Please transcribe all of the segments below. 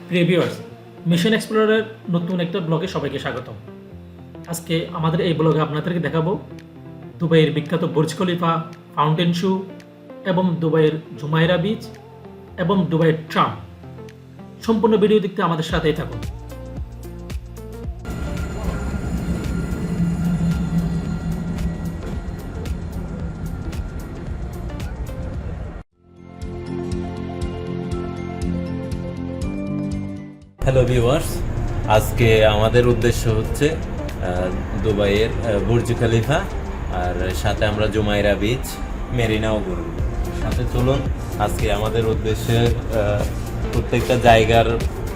প্রিয় viewers, mission এক্সপ্লোরারের নতুন একটা ব্লগে সবাইকে স্বাগতম। আজকে আমাদের এই ব্লগে আপনাদেরকে দেখাবো দুবাইয়ের বিখ্যাত বুর্জ খলিফা, ফাউন্টেন শু এবং দুবাইয়ের জুমাইরা বিচ এবং দুবাইয়ের ট্রাম। সম্পূর্ণ ভিডিও দেখতে আমাদের সাথেই থাকুন। হ্যালো ভিউয়ার্স, আজকে আমাদের উদ্দেশ্য হচ্ছে দুবাইয়ের বুর্জ খলিফা আর সাথে আমরা জুমাইরা বিচ, মেরিনাও ঘুরব। সাথে চলুন আজকে আমাদের উদ্দেশ্যের প্রত্যেকটা জায়গার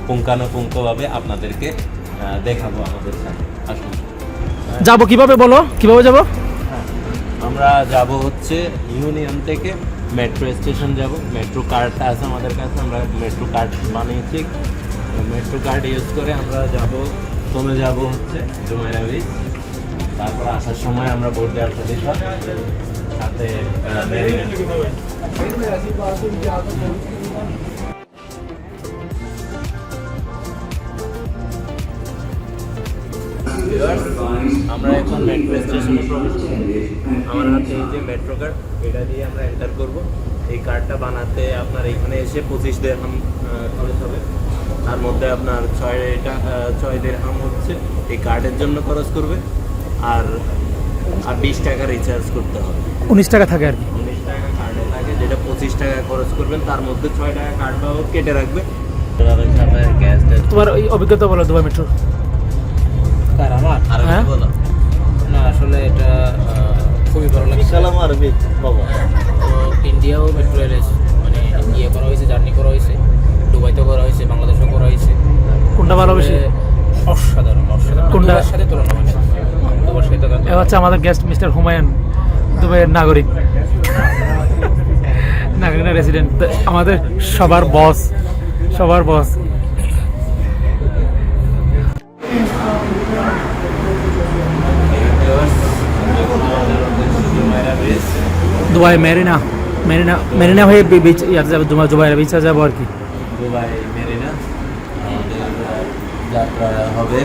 পুঙ্খানুপুঙ্খভাবে আপনাদেরকে দেখাবো। আমাদের সাথে আসুন। যাবো কিভাবে বলো, কিভাবে যাব? আমরা যাব হচ্ছে ইউনিয়ন থেকে মেট্রো স্টেশন যাব। মেট্রো কার্ডটা আছে আমাদের কাছে, আমরা মেট্রো কার্ড বানিয়েছি। মেট্রো কার্ড ইউজ করে আমরা চলে যাব হচ্ছে জুমাইরা বিচ। তারপর আসার সময় আমরা বুর্জ খলিফা সাথে মেরিনা। আমরা এখন মেট্রো স্টেশনে প্রবেশ করব। আমার হাতে এই যে মেট্রো কার্ড, এটা দিয়ে আমরা এন্টার করব। এই কার্ডটা বানাতে আপনার এখানে এসে 25 দিরহাম খরচ হবে। তার মধ্যে আপনার 6 দিরহাম হচ্ছে এই কার্ডের জন্য খরচ করবে, আর 20 টাকা রিচার্জ করতে হবে। 19 টাকা থাকে আর কি। 19 টাকা কার্ডে থাকে, যেটা 25 টাকা খরচ করবেন। তার মধ্যে 6 টাকা কার্ডটাও কেটে রাখবে। তোমার ওই অভিজ্ঞতা বলো দুবাই মেট্রো। আমার হ্যাঁ? না আসলে এটা খুবই ভালো লাগছে। তো ইন্ডিয়াও মেট্রো রেল মানে ইয়ে করা হয়েছে, জার্নি করা হয়েছে, দুবাইতেও করা হয়েছে, বাংলাদেশেও করা হয়েছে। কোনটা ভালো বেশি? অসাধারণ অসাধারণ, কোনটা? দুবার সাথে তুলনা হয় না। দুবার সাথে তুলনা এ হচ্ছে আমাদের গেস্ট মিস্টার হুমায়ুন, দুবাইয়ের নাগরিক রেসিডেন্ট, আমাদের সবার বস। দুবাই মেরিনা হয়ে বিচ ইয়াতে যাবো, দুবাইয়ের বিচে যাবো আর কি। দুবাই মেরিনা আমাদের যাত্রা হবে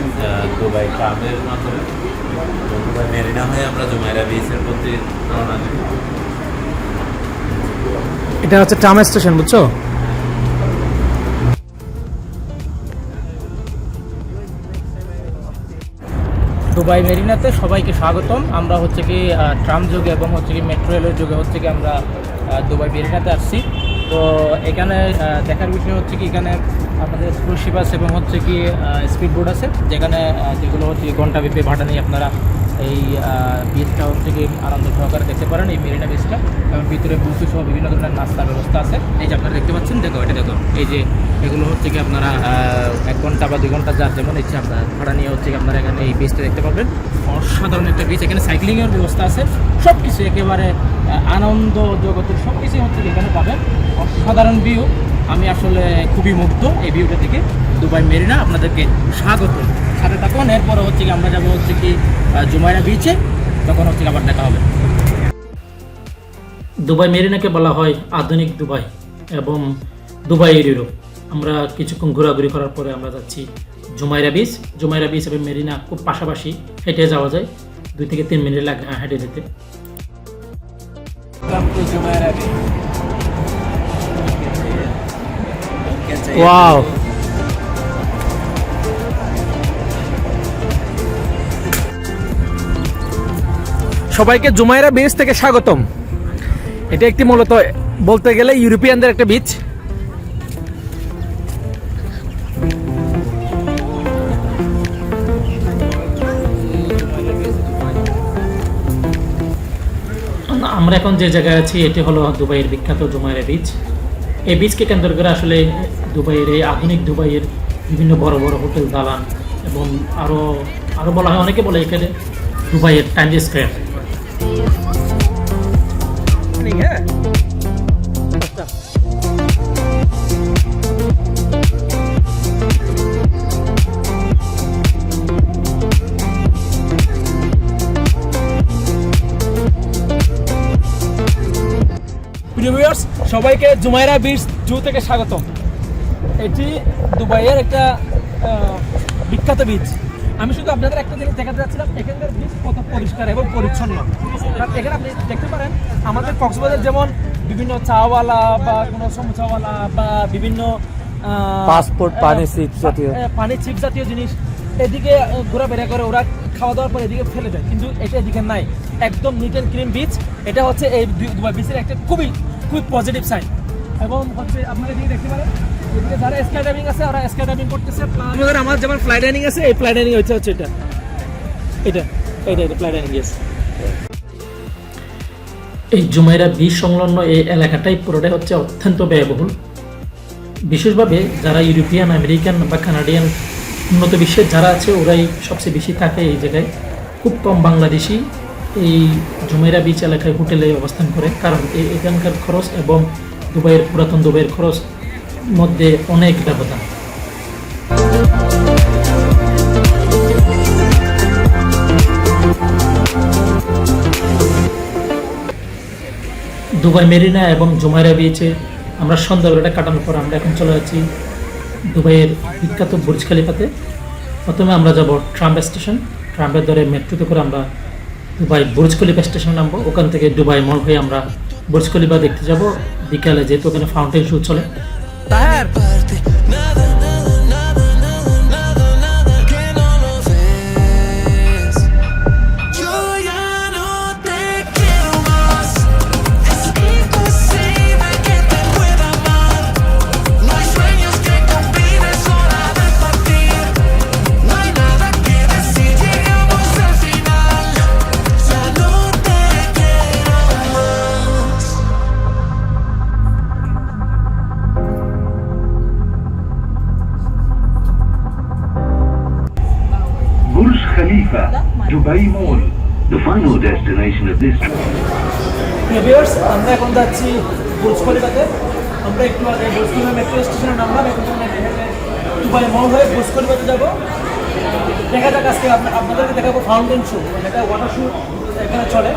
দুবাই ট্রামের মাধ্যমে। দুবাই মেরিনা হয়ে আমরা জুমাইরা বিচের প্রতি রওনা দেব। এটা হচ্ছে ট্রাম স্টেশন, বুঝছো? দুবাই মেরিনাতে সবাইকে স্বাগতম। আমরা হচ্ছে কি ট্রাম যুগে এবং হচ্ছে কি মেট্রো রেলের যুগে হচ্ছে কি আমরা দুবাই মেরিনাতে আসছি। তো এখানে দেখার বিষয় হচ্ছে কি এখানে আমাদের ক্রুজ শিপ আছে এবং হচ্ছে কি স্পিড বোট আছে, যেগুলো হচ্ছে ঘন্টাব্যাপী ভাড়া নিয়ে আপনারা এই বিচটা হচ্ছে কি আনন্দ সহকারে দেখতে পারেন, এই মেরিনা বিচটা। এবং ভিতরে বুফে সহ বিভিন্ন ধরনের নাস্তার ব্যবস্থা আছে। এই যে আপনারা দেখতে পাচ্ছেন, এটা দেখো, এই যে এগুলো হচ্ছে কি আপনারা 1 ঘন্টা বা 2 ঘন্টা যার যেমন ইচ্ছে আপনারা ভাড়া নিয়ে হচ্ছে কি আপনারা এখানে এই বিচটা দেখতে পারবেন। অসাধারণ একটা বিচ, এখানে সাইক্লিংয়ের ব্যবস্থা আছে, সব কিছু একেবারে আনন্দ জগতের সব কিছুই হচ্ছে কি এখানে পাবেন। অসাধারণ ভিউ, আমি আসলে খুবই মুগ্ধ এই ভিউটা থেকে। দুবাই মেরিনা আপনাদেরকে স্বাগত, সাথে থাকুন। এরপরে হচ্ছে কি আমরা যাবো হচ্ছে কি জুমাইরা বিচে, তখন হচ্ছে আবার দেখা হবে। দুবাই মেরিনাকে বলা হয় আধুনিক দুবাই এবং দুবাইয়ের ইউরোপ। আমরা কিছুক্ষণ ঘোরাঘুরি করার পরে আমরা যাচ্ছি জুমাইরা বিচ এবং মেরিনা খুব পাশাপাশি, হেঁটে যাওয়া যায়। 2 থেকে 3 মিনিট লাগে হেঁটে যেতে। ওয়াও, সবাইকে জুমাইরা বিচ থেকে স্বাগতম। এটা একটি মূলত বলতে গেলে ইউরোপিয়ানদের একটা বিচ। আমরা এখন যে জায়গায় আছি এটি হলো দুবাইয়ের বিখ্যাত জুমাইরা বিচ। এই বিচকে কেন্দ্র করে আসলে দুবাইয়ের এই আধুনিক দুবাইয়ের বিভিন্ন বড় বড় হোটেল, দালান এবং আরো বলা হয়, অনেকে বলে এখানে দুবাইয়ের টাইমস স্কয়ার। প্রিয় ভিউয়ার্স, সবাইকে জুমাইরা বিচ জু থেকে স্বাগতম। এটি দুবাইয়ের একটা বিখ্যাত বিচ। আমি শুধু আপনাদের একটা জিনিস দেখাতে যাচ্ছিলাম, এখানকার বিচ কত পরিষ্কার এবং পরিচ্ছন্ন। কারণ এখানে আপনি দেখতে পারেন আমাদের কক্সবাজার যেমন বিভিন্ন চাওয়ালা বা কোনো সমোসাওয়ালা বা বিভিন্ন পাসপোর্ট পানি চিপস জাতীয় পানি চিপস জাতীয় জিনিস এদিকে ঘোরাফেরা করে, ওরা খাওয়া দাওয়ার পর এদিকে ফেলে দেয়, কিন্তু এটা এদিকে নাই। একদম নিট অ্যান্ড ক্লিন বিচ। এটা হচ্ছে এই দুবাই বিচের একটা খুবই পজিটিভ সাইড। এবং হচ্ছে আপনারা এদিকে দেখতে পারেন এদিকে যারা স্কাই ডাইভিং আছে ওরা স্কাই ডাইভিং করতেছে। আমাদের আমার যেমন ফ্লাই ডাইনিং আছে, এই ফ্লাই ডাইনিং হচ্ছে এটা এটা ফ্লাই ডাইনিং। ইয়েস, এই জুমাইরা বিচ সংলগ্ন এই এলাকাটাই পুরোটাই হচ্ছে অত্যন্ত ব্যয়বহুল। বিশেষভাবে যারা ইউরোপিয়ান, আমেরিকান বা কানাডিয়ান উন্নত বিশ্বের যারা আছে ওরাই সবচেয়ে বেশি থাকে এই জায়গায়। খুব কম বাংলাদেশি এই জুমাইরা বিচ এলাকায় হোটেলে অবস্থান করে, কারণ এখানকার খরচ এবং দুবাইয়ের পুরাতন দুবাইয়ের খরচ মধ্যে অনেক ব্যবধান। দুবাই মেরিনা এবং জুমাইরা বিচে আমরা সন্ধ্যাবেলাটা কাটানোর পর আমরা এখন চলে যাচ্ছি দুবাইয়ের বিখ্যাত বুর্জ খলিফাতে। প্রথমে আমরা যাব ট্রাম্প স্টেশন, ট্রাম্পের ধরে মেট্রোতে করে আমরা দুবাই বুর্জ খলিফা স্টেশন নামবো। ওখান থেকে দুবাই মল হয়ে আমরা বুর্জ খলিফা দেখতে যাব বিকালে, যেহেতু ওখানে ফাউন্টেন শো চলে। Taher Yo ya no te quiero más. Es imposible que te pueda amar. No hay sueños que cumplir, es hora de partir. No hay nada que decir, llegamos al final. Ya no te quiero más. Burj Khalifa, Dubai Mall, the final destination of this trip. Viewers, আমরা এখন যাচ্ছি Burj খলিফাতে। আমরা একটু আগে Burj Khalifa metro স্টেশনে নামলাম, এখন আমরা দুবাই মল হয়ে বুর্জ খলিফাতে যাব। দেখা যাক আজকে আপনাদেরকে দেখাবো ফাউন্টেন শো, এটা ওয়াটার শো এখানে চলে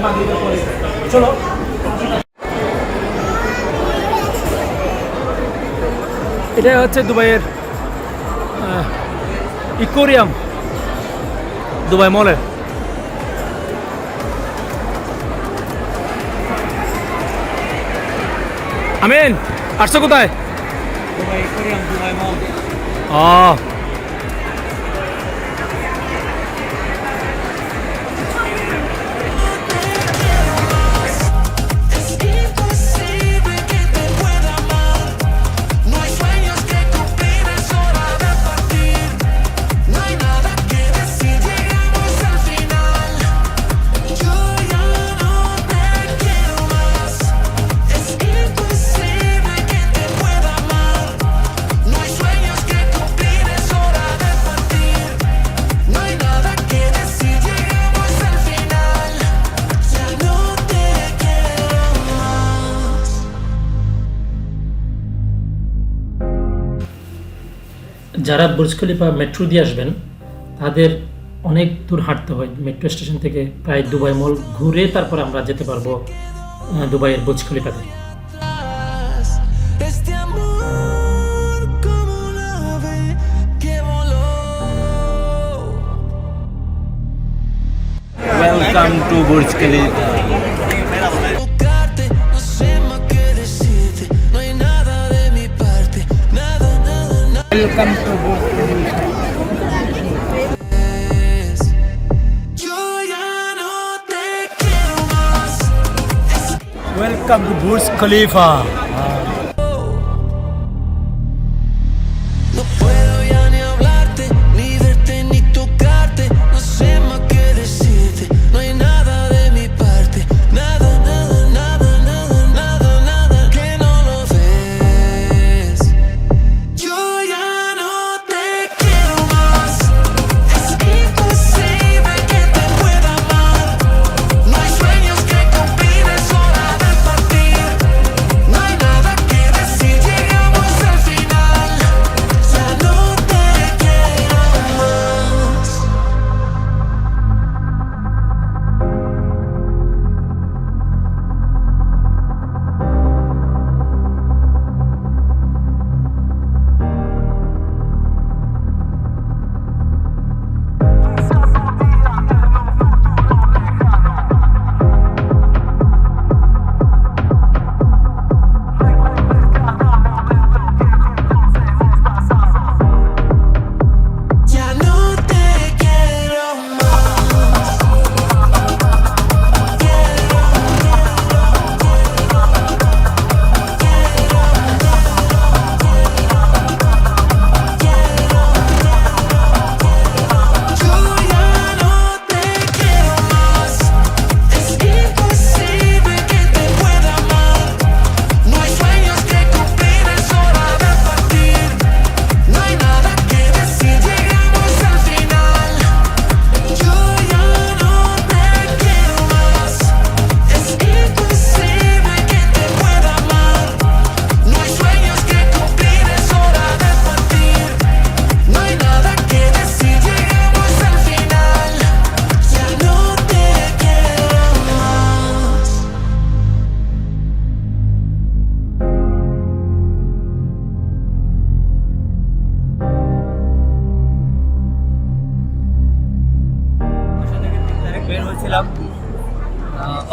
মাগরিবের পরে। চলো, এটা হচ্ছে দুবাইয়ের ইকোরিয়াম, দুবাই মলের। আমিন, আসছো কোথায়? Dubai aquarium, Dubai mall. Es imposible que te pueda amar. No hay sueños que cumplir, es hora de partir. No hay nada que decir, llegamos al final. Yo ya no te quiero más. Es imposible que te pueda amar. No hay sueños que cumplir, es hora de partir. No hay nada que decir, llegamos al final. Ya no te quiero más. যারা Burj Khalifa metro দিয়ে আসবেন তাদের অনেক দূর হাঁটতে হয় metro station থেকে, প্রায় দুবাই মল ঘুরে তারপর আমরা যেতে পারবো দুবাইয়ের বুর্জ খলিফাতে। Este amor como un ave que voló. Welcome to Burj Khalifa. Tocarte, no sé más qué decirte. No hay nada de mi parte, nada, nada, nada. Welcome to Burj Khalifa. Yo ya no te quiero más. Welcome to Burj Khalifa. No puedo ya ni hablarte, ni verte, ni tocarte. No sé más qué decirte. No hay nada de mi parte, nada, nada, nada, nada, nada, nada que no lo ves. Yo ya no te quiero más. Es imposible que te pueda amar. No hay sueños que cumplir, es hora de partir. No hay nada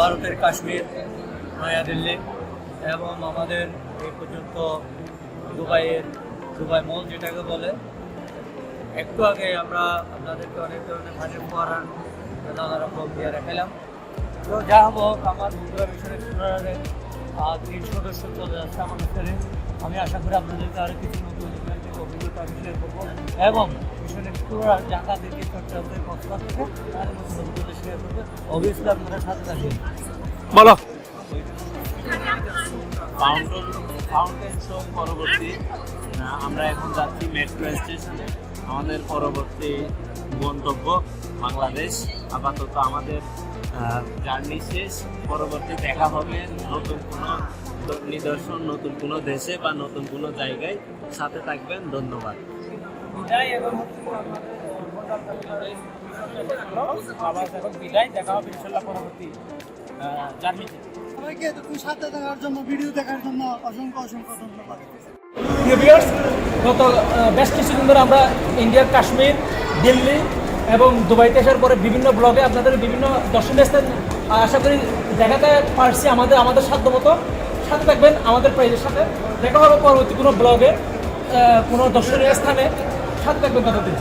ভারতের কাশ্মীর, নয়াদিল্লি এবং আমাদের এই পর্যন্ত Dubai মল যেটাকে বলে। একটু আগে আমরা আপনাদেরকে অনেক ধরনের পানির ফোয়ারা নানা রকম ইয়ে দেখালাম। তো যা হোক, আমার বন্ধুরা মিশন এক্সপ্লোরারে 3 সদস্য চলে যাচ্ছে আমাদের সাথে। আমি আশা করি আপনাদেরকে আরও কিছু নতুন অভিজ্ঞতা আমি শেয়ার করবো এবং মিশন এক্সপ্লোরার যাকাদেরকে চর্চা হতে কষ্ট করবো তার নতুন অভিজ্ঞতা শেয়ার করবে। অবভিয়াসলি আপনারা সাথে থাকবেন। বলো। ফাউন্টেন শো পরবর্তী আমরা এখন যাচ্ছি মেট্রো স্টেশনে। আমাদের পরবর্তী গন্তব্য বাংলাদেশ। আপাতত আমাদের জার্নি শেষ। পরবর্তী দেখা হবে নতুন কোনো নিদর্শন, নতুন কোনো দেশে বা নতুন কোনো জায়গায়। সাথে থাকবেন। ধন্যবাদ। বিদায়, দেখা হবে ইনশাল্লাহ পরবর্তী জার্নিতে। সবাইকে এতক্ষণ সাথে থাকার জন্য, ভিডিও দেখার জন্য অসংখ্য ধন্যবাদ। গত বেশ কিছুদিন ধরে আমরা ইন্ডিয়ার কাশ্মীর, দিল্লি এবং দুবাইতে আসার পরে বিভিন্ন ব্লগে আপনাদের বিভিন্ন দর্শনীয় স্থান আশা করি দেখাতে পারছি আমাদের সাধ্য মতো। সাথে থাকবেন আমাদের প্রাইজের সাথে। দেখা হবে পরবর্তী কোনো ব্লগে, কোনো দর্শনীয় স্থানে। সাথে থাকবেন ততদিন।